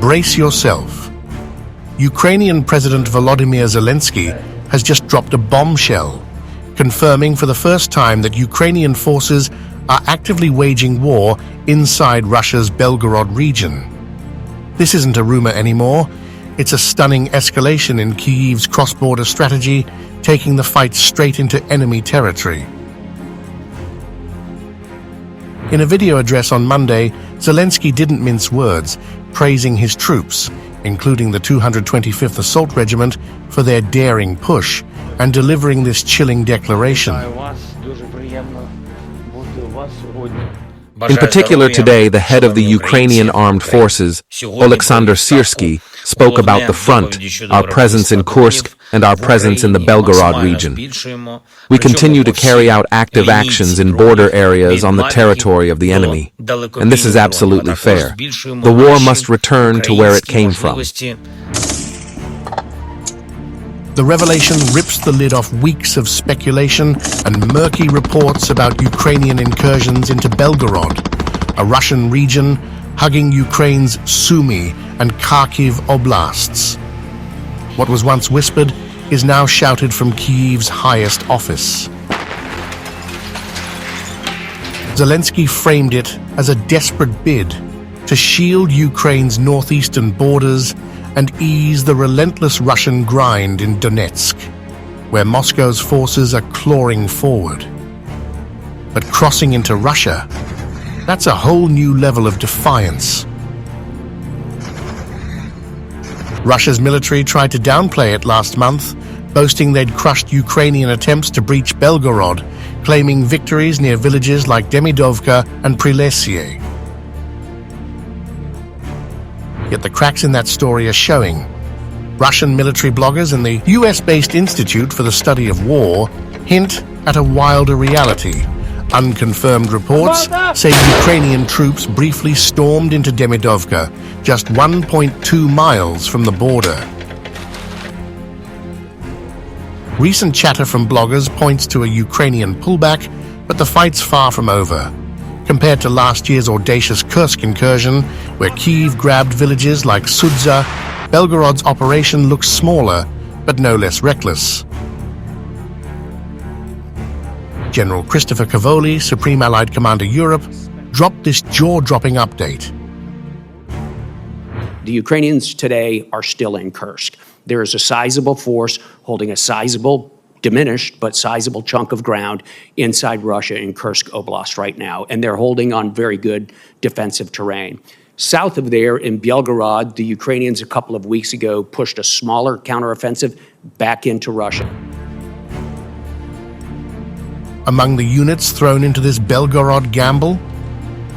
Brace yourself. Ukrainian President Volodymyr Zelensky has just dropped a bombshell, confirming for the first time that Ukrainian forces are actively waging war inside Russia's Belgorod region. This isn't a rumor anymore. It's a stunning escalation in Kyiv's cross-border strategy, taking the fight straight into enemy territory. In a video address on Monday, Zelensky didn't mince words, praising his troops, including the 225th Assault Regiment, for their daring push and delivering this chilling declaration. In particular, today, the head of the Ukrainian Armed Forces, Oleksandr Syrsky, spoke about the front, our presence in Kursk, and our presence in the Belgorod region. We continue to carry out active actions in border areas on the territory of the enemy, and this is absolutely fair. The war must return to where it came from. The revelation rips the lid off weeks of speculation and murky reports about Ukrainian incursions into Belgorod, a Russian region hugging Ukraine's Sumy and Kharkiv oblasts. What was once whispered is now shouted from Kyiv's highest office. Zelensky framed it as a desperate bid to shield Ukraine's northeastern borders and ease the relentless Russian grind in Donetsk, where Moscow's forces are clawing forward. But crossing into Russia, that's a whole new level of defiance. Russia's military tried to downplay it last month, boasting they'd crushed Ukrainian attempts to breach Belgorod, claiming victories near villages like Demidovka and Prylesye. Yet the cracks in that story are showing. Russian military bloggers and the US-based Institute for the Study of War hint at a wilder reality. Unconfirmed reports say Ukrainian troops briefly stormed into Demidovka, just 1.2 miles from the border. Recent chatter from bloggers points to a Ukrainian pullback, but the fight's far from over. Compared to last year's audacious Kursk incursion, where Kyiv grabbed villages like Sudza, Belgorod's operation looks smaller, but no less reckless. General Christopher Cavoli, Supreme Allied Commander Europe, dropped this jaw-dropping update. The Ukrainians today are still in Kursk. There is a sizable force holding a sizable, diminished, but sizable chunk of ground inside Russia in Kursk Oblast right now, and they're holding on very good defensive terrain. South of there, in Belgorod, the Ukrainians a couple of weeks ago pushed a smaller counteroffensive back into Russia. Among the units thrown into this Belgorod gamble,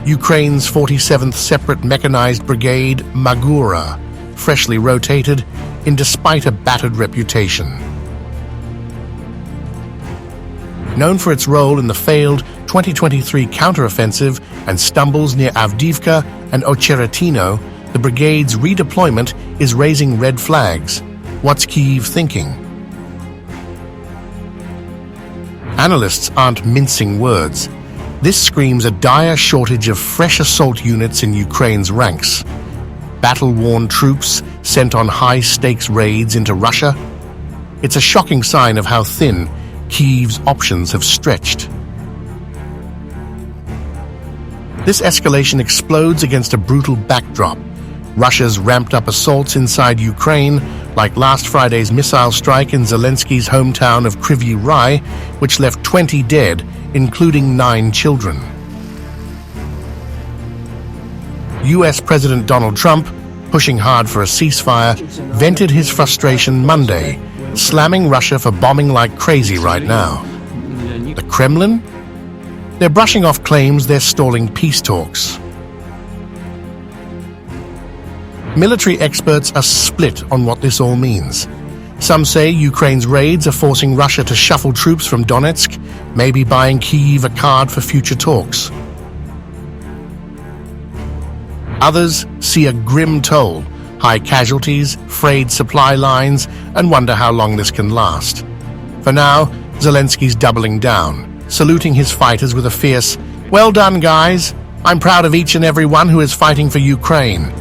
Ukraine's 47th Separate Mechanized Brigade, Magura, freshly rotated in despite a battered reputation. Known for its role in the failed 2023 counteroffensive and stumbles near Avdiivka and Ocheretino, the brigade's redeployment is raising red flags. What's Kyiv thinking? Analysts aren't mincing words. This screams a dire shortage of fresh assault units in Ukraine's ranks. Battle-worn troops sent on high-stakes raids into Russia. It's a shocking sign of how thin Kyiv's options have stretched. This escalation explodes against a brutal backdrop. Russia's ramped-up assaults inside Ukraine, like last Friday's missile strike in Zelensky's hometown of Kryvyi Rih, which left 20 dead, including 9 children. US President Donald Trump, pushing hard for a ceasefire, vented his frustration Monday, slamming Russia for bombing like crazy right now. The Kremlin? They're brushing off claims they're stalling peace talks. Military experts are split on what this all means. Some say Ukraine's raids are forcing Russia to shuffle troops from Donetsk, maybe buying Kyiv a card for future talks. Others see a grim toll, high casualties, frayed supply lines, and wonder how long this can last. For now, Zelensky's doubling down, saluting his fighters with a fierce, "Well done, guys. I'm proud of each and every one who is fighting for Ukraine."